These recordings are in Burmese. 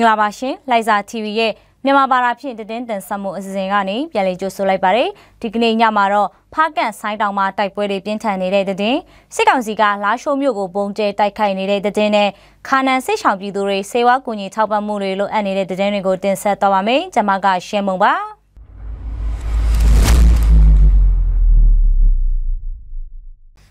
င်္ဂလာပါရှင်လိုက်စာ TV ရဲ့မြန်မာဘာသာဖြင့်တင်တန်ဆက်မှုအစီအစဉ်ကနေပြန်လည်ကြိုဆိုလိုက်ပါတယ်ဒီကနေ့ညမှာတော့ဖားကန့်ဆိုင်းတောင်မှာတိုက်ပွဲတွေပြင်းထန်နေတဲ့တဲ့စစ်ကောင်စီကလာရှိုးမြို့ကိုပုံကျဲတိုက်ခိုက်နေတဲ့တဲ့နဲ့ခါနန်စစ်ဆောင်ပြည်သူတွေစေဝါကူညီထောက်ပံ့မှုတွေလိုအပ်နေတဲ့တဲ့တွေကိုတင်ဆက်သွားပါမယ်ကျွန်မကရှင်းမုံပါ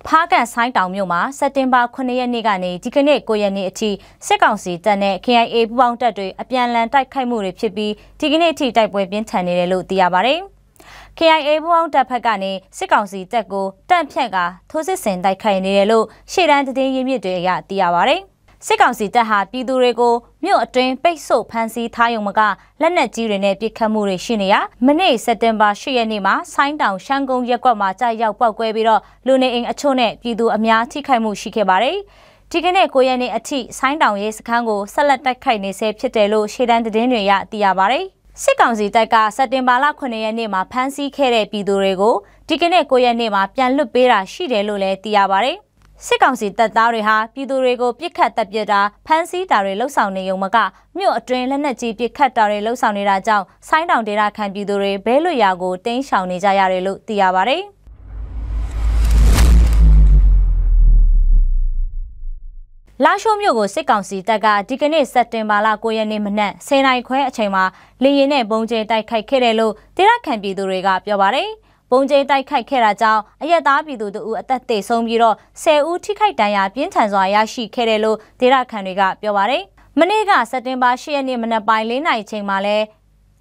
ဖားကန့်ဆိုင်းတောင်မြို့မှာစက်တင်ဘာ9ရက်နေ့ကနေဒီကနေ့9ရက်နေ့အထိစစ်ကောင်စီတပ်နဲ့ KIA ပူးပေါင်းတပ်တွေအပြန်အလှန်တိုက်ခိုက်မှုတွေဖြစ်ပြီးဒီကနေ့အထိတိုက်ပွဲပြင်းထန်နေတယ်လို့သိရပါတယ်။ KIA ပူးပေါင်းတပ်ဖက်ကနေစစ်ကောင်စီတပ်ကိုတန့်ဖြတ်ကထိုးစစ်ဆင်တိုက်ခိုက်နေတယ်လို့ရှေ့တန်းသတင်းရင်းမြစ်တွေအရသိရပါတယ်။စစ်ကောင်စီတပ်ဟာပြည်သူတွေကိုမြို့အတွင်းပိတ်ဆို့ဖမ်းဆီးထားရုံမကလက်နက်ကြီးတွေနဲ့ပစ်ခတ်မှုတွေရှိနေရမနေ့စက်တင်ဘာ10ရက်နေ့မှာဆိုင်းတောင်ရှမ်းကုန်းရပ်ကွက်မှာကြာရောက်ပောက်ကွဲပြီးတော့လူနေအိမ်အချို့နဲ့ပြည်သူအများထိခိုက်မှုရှိခဲ့ပါတယ်။ဒီကနေ့9ရက်နေ့အထိဆိုင်းတောင်ရဲစခန်းကိုဆက်လက်တိုက်ခိုက်နေဆဲဖြစ်တယ်လို့ရှေ့တန်းသတင်းတွေရသိရပါတယ်။စစ်ကောင်စီတပ်ကစက်တင်ဘာလ9ရက်နေ့မှာဖမ်းဆီးခဲ့တဲ့ပြည်သူတွေကိုဒီကနေ့9ရက်နေ့မှာပြန်လွှတ်ပေးတာရှိတယ်လို့လည်းသိရပါတယ်။စစ်ကောင်စီတပ်သားတွေဟာပြည်သူတွေကိုပြစ်ခတ်တပ်ပစ်တာဖမ်းဆီးတာတွေလှုပ်ဆောင်နေုံမကမြို့အတွင်းလက်နက်ကြီးပြစ်ခတ်တာတွေလှုပ်ဆောင်နေတာကြောင့်ဆိုင်းတောင်ဒေသခံပြည်သူတွေဘဲလွတ်ရာကိုတင်းရှောင်နေကြရတယ်လို့သိရပါတယ်။လာရှိုးမြို့ကိုစစ်ကောင်စီတပ်ကဒီကနေ့စက်တင်ဘာလ9ရက်နေ့မနက်10:00နာရီခွဲအချိန်မှာလေရင်နဲ့ပုံကျဲတိုက်ခိုက်ခဲ့တယ်လို့ဒေသခံပြည်သူတွေကပြောပါတယ်။ပုံကျဲတိုက်ခိုက်ခဲ့တာကြောင့်အရက်သားပြည်သူတို့အသက်သေဆုံးပြီးတော့10ဦးထိခိုက်ဒဏ်ရာပြင်းထန်စွာရရှိခဲ့တယ်လို့ဒေသခံတွေကပြောပါတယ်။မနေ့ကစက်တင်ဘာ10ရက်နေ့မနက်ပိုင်း4နာရီချိန်မှာလဲ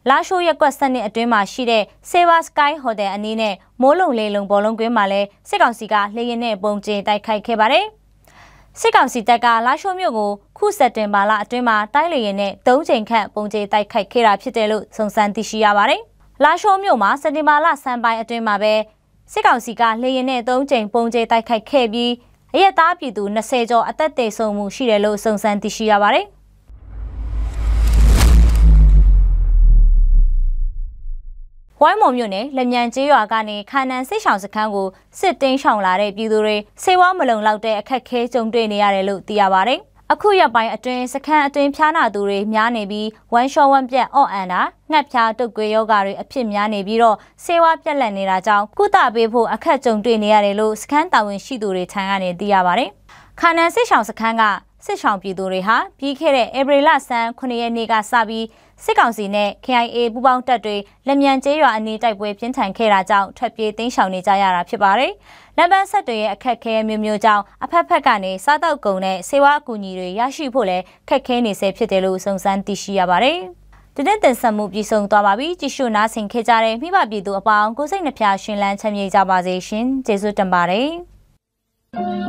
လာရှိုးရက်ကွက်စနစ်အတွင်းမှာရှိတဲ့ Silver Sky Hotel အနီးနဲ့မိုးလုံလေလုံဘောလုံးကွင်းမှာလဲစစ်ကောင်စီကလေရင်နဲ့ပုံကျဲတိုက်ခိုက်ခဲ့ပါတယ်။စစ်ကောင်စီတပ်ကလာရှိုးမြို့ကိုခုစက်တင်ဘာလအတွင်းမှာတိုက်လေရင်နဲ့3ချိန်ခန့်ပုံကျဲတိုက်ခိုက်ခဲ့တာဖြစ်တယ်လို့စုံစမ်းသိရှိရပါတယ်။လာရှိုးမြို့မှာစက်တင်ဘာလဆန်းပိုင်းအတွင်းမှာပဲစစ်ကောင်စီကလေရင်နဲ့3ကြိမ်ပုံကျဲတိုက်ခိုက်ခဲ့ပြီးအရက်သားပြည်သူ20ကျော်အသက်သေဆုံးမှုရှိတယ်လို့စုံစမ်းသိရှိရပါတယ်။ဝိုင်းမော်မြို့နယ်လက်မြန်ကျေးရွာကနေခါနန်စစ်ဆောင်စခန်းကိုစစ်တင်းရှောင်လာတဲ့ပြည်သူတွေစေဝါမလုံလောက်တဲ့အခက်ခဲကြုံတွေ့နေရတယ်လို့သိရပါတယ်။အခုရက်ပိုင်းအတွင်းစခန်းအတွင်းဖျားနာသူတွေများနေပြီးဝမ်ရှော့ဝမ်ပြက်အော့အန်တာငှက်ဖျားတုပ်ကွေးယောဂါတွေအဖြစ်များနေပြီးတော့ဆေးဝါးပြက်လက်နေတာကြောင့်ကုသပေးဖို့အခက်ကြုံတွေ့နေရတယ်လို့စခန်းတာဝန်ရှိသူတွေထံကနေသိရပါတယ်။ခါနန်စစ်ဆောင်စခန်းကစစ်ဆောင်ပြည်သူတွေဟာပြီးခဲ့တဲ့ဧပြီလဆန်း9ရက်နေ့ကစပြီးစစ်ကောင်စီနဲ့ KIA ပူးပေါင်းတပ်တွေလက်မြန်ကျေးရွာအနီးတိုက်ပွဲပြင်းထန်ခဲ့တာကြောင့်ထွက်ပြေးတိမ်းရှောင်နေကြရတာဖြစ်ပါတယ်။လက်ပန်းဆက်တွေရဲ့အခက်အခဲမျိုးမျိုးကြောင့်အဖက်ဖက်ကနေစားတောက်ကုန်နဲ့စေဝါအကူအညီတွေရရှိဖို့လည်းခက်ခဲနေဆဲဖြစ်တယ်လို့စုံစမ်းသိရှိရပါတယ်။တင်ဆက်မှုပြည်ဆုံးသွားပါပြီ။ကြည့်ရှုနားဆင်ခဲ့ကြတဲ့မိဘပြည်သူအပေါင်းကိုစိတ်နှဖျားရှင်လန်းချမ်းမြေ့ကြပါစေရှင်။ကျေးဇူးတင်ပါတယ်။